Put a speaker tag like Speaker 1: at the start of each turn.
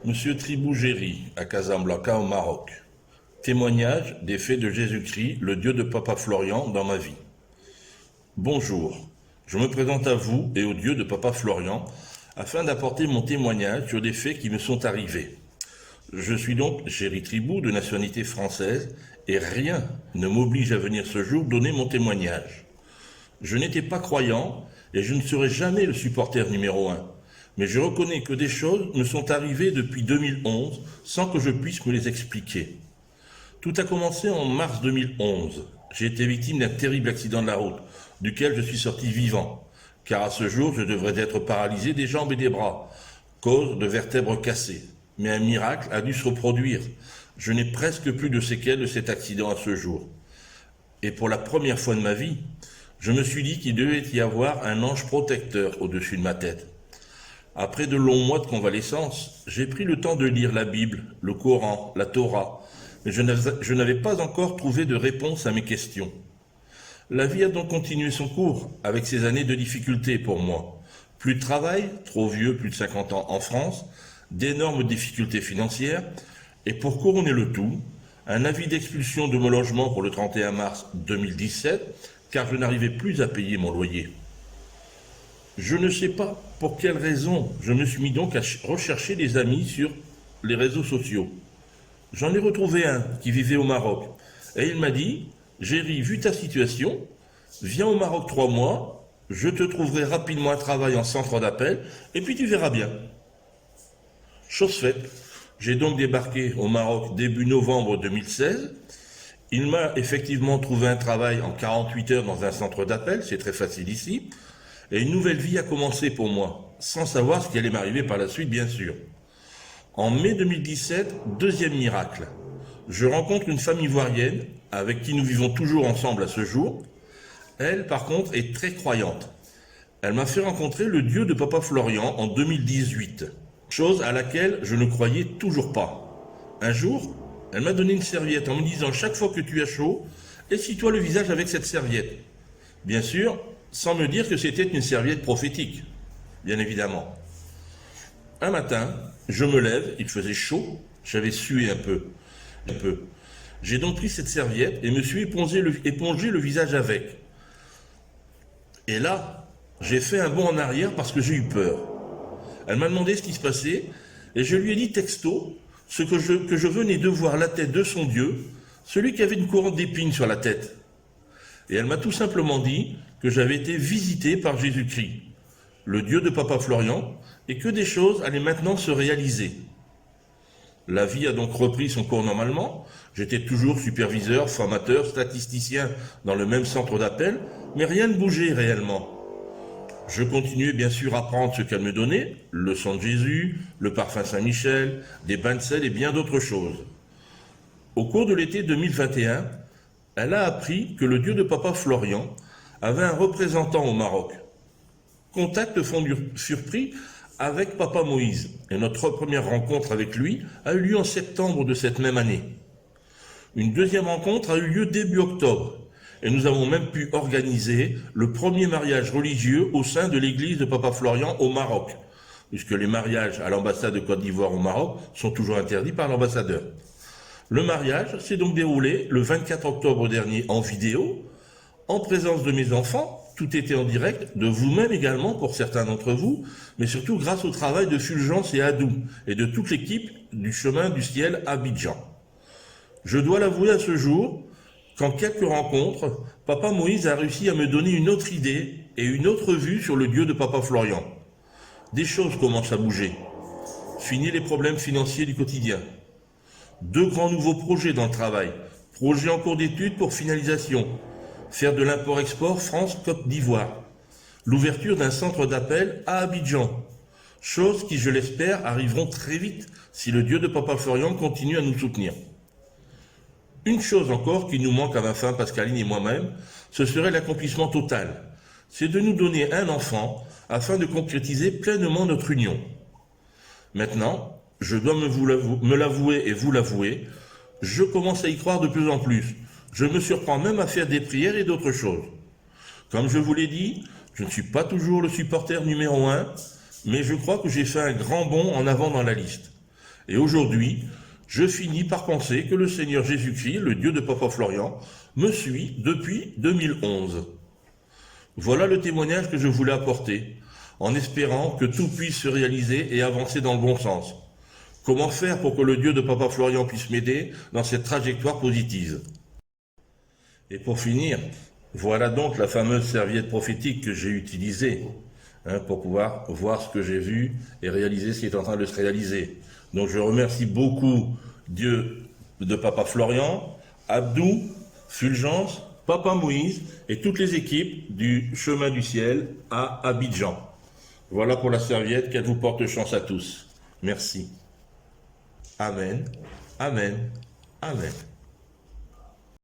Speaker 1: Monsieur Tribou-Géry, à Casablanca, au Maroc. Témoignage des faits de Jésus-Christ, le Dieu de Papa Florian, dans ma vie. Bonjour, je me présente à vous et au Dieu de Papa Florian afin d'apporter mon témoignage sur des faits qui me sont arrivés. Je suis donc Géry Tribou, de nationalité française, et rien ne m'oblige à venir ce jour donner mon témoignage. Je n'étais pas croyant et je ne serai jamais le supporter numéro 1. Mais je reconnais que des choses me sont arrivées depuis 2011 sans que je puisse me les expliquer. Tout a commencé en mars 2011. J'ai été victime d'un terrible accident de la route, duquel je suis sorti vivant, car à ce jour je devrais être paralysé des jambes et des bras, cause de vertèbres cassées. Mais un miracle a dû se reproduire. Je n'ai presque plus de séquelles de cet accident à ce jour. Et pour la première fois de ma vie, je me suis dit qu'il devait y avoir un ange protecteur au-dessus de ma tête. Après de longs mois de convalescence, j'ai pris le temps de lire la Bible, le Coran, la Torah, mais je n'avais pas encore trouvé de réponse à mes questions. La vie a donc continué son cours, avec ces années de difficultés pour moi. Plus de travail, trop vieux, plus de 50 ans en France, d'énormes difficultés financières, et pour couronner le tout, un avis d'expulsion de mon logement pour le 31 mars 2017, car je n'arrivais plus à payer mon loyer. Je ne sais pas pour quelle raison je me suis mis donc à rechercher des amis sur les réseaux sociaux. J'en ai retrouvé un qui vivait au Maroc, et il m'a dit « Géry, vu ta situation, viens au Maroc 3 mois, je te trouverai rapidement un travail en centre d'appel, et puis tu verras bien. » Chose faite, j'ai donc débarqué au Maroc début novembre 2016. Il m'a effectivement trouvé un travail en 48 heures dans un centre d'appel, c'est très facile ici, et une nouvelle vie a commencé pour moi, sans savoir ce qui allait m'arriver par la suite, bien sûr. En mai 2017, deuxième miracle. Je rencontre une femme ivoirienne, avec qui nous vivons toujours ensemble à ce jour. Elle, par contre, est très croyante. Elle m'a fait rencontrer le Dieu de Papa Florian en 2018, chose à laquelle je ne croyais toujours pas. Un jour, elle m'a donné une serviette en me disant « Chaque fois que tu as chaud, essuie-toi le visage avec cette serviette. » Bien sûr, sans me dire que c'était une serviette prophétique, bien évidemment. Un matin, je me lève, il faisait chaud, j'avais sué un peu. J'ai donc pris cette serviette et me suis épongé le visage avec. Et là, j'ai fait un bond en arrière parce que j'ai eu peur. Elle m'a demandé ce qui se passait et je lui ai dit texto que je venais de voir la tête de son Dieu, celui qui avait une couronne d'épines sur la tête. Et elle m'a tout simplement dit que j'avais été visité par Jésus-Christ, le Dieu de Papa Florian, et que des choses allaient maintenant se réaliser. La vie a donc repris son cours normalement. J'étais toujours superviseur, formateur, statisticien dans le même centre d'appel, mais rien ne bougeait réellement. Je continuais bien sûr à prendre ce qu'elle me donnait, le sang de Jésus, le parfum Saint-Michel, des bains de sel et bien d'autres choses. Au cours de l'été 2021, elle a appris que le Dieu de Papa Florian avait un représentant au Maroc. Contact surpris avec Papa Moïse, et notre première rencontre avec lui a eu lieu en septembre de cette même année. Une deuxième rencontre a eu lieu début octobre, et nous avons même pu organiser le premier mariage religieux au sein de l'église de Papa Florian au Maroc, puisque les mariages à l'ambassade de Côte d'Ivoire au Maroc sont toujours interdits par l'ambassadeur. Le mariage s'est donc déroulé le 24 octobre dernier en vidéo, en présence de mes enfants, tout était en direct, de vous-même également pour certains d'entre vous, mais surtout grâce au travail de Fulgence et Adou et de toute l'équipe du Chemin du Ciel à Abidjan. Je dois l'avouer à ce jour, qu'en quelques rencontres, Papa Moïse a réussi à me donner une autre idée et une autre vue sur le Dieu de Papa Florian. Des choses commencent à bouger. Fini les problèmes financiers du quotidien. 2 grands nouveaux projets dans le travail. Projet en cours d'étude pour finalisation. Faire de l'import-export France-Côte d'Ivoire. L'ouverture d'un centre d'appel à Abidjan. Choses qui, je l'espère, arriveront très vite si le Dieu de Papa Florian continue à nous soutenir. Une chose encore qui nous manque à ma femme Pascaline et moi-même, ce serait l'accomplissement total. C'est de nous donner un enfant afin de concrétiser pleinement notre union. Maintenant, je dois me l'avouer et vous l'avouer, je commence à y croire de plus en plus. Je me surprends même à faire des prières et d'autres choses. Comme je vous l'ai dit, je ne suis pas toujours le supporter numéro 1, mais je crois que j'ai fait un grand bond en avant dans la liste. Et aujourd'hui, je finis par penser que le Seigneur Jésus-Christ, le Dieu de Papa Florian, me suit depuis 2011. Voilà le témoignage que je voulais apporter, en espérant que tout puisse se réaliser et avancer dans le bon sens. Comment faire pour que le Dieu de Papa Florian puisse m'aider dans cette trajectoire positive? Et pour finir, voilà donc la fameuse serviette prophétique que j'ai utilisée pour pouvoir voir ce que j'ai vu et réaliser ce qui est en train de se réaliser. Donc je remercie beaucoup Dieu de Papa Florian, Abdou, Fulgence, Papa Moïse et toutes les équipes du Chemin du Ciel à Abidjan. Voilà pour la serviette, qu'elle vous porte chance à tous. Merci. Amen, Amen, Amen.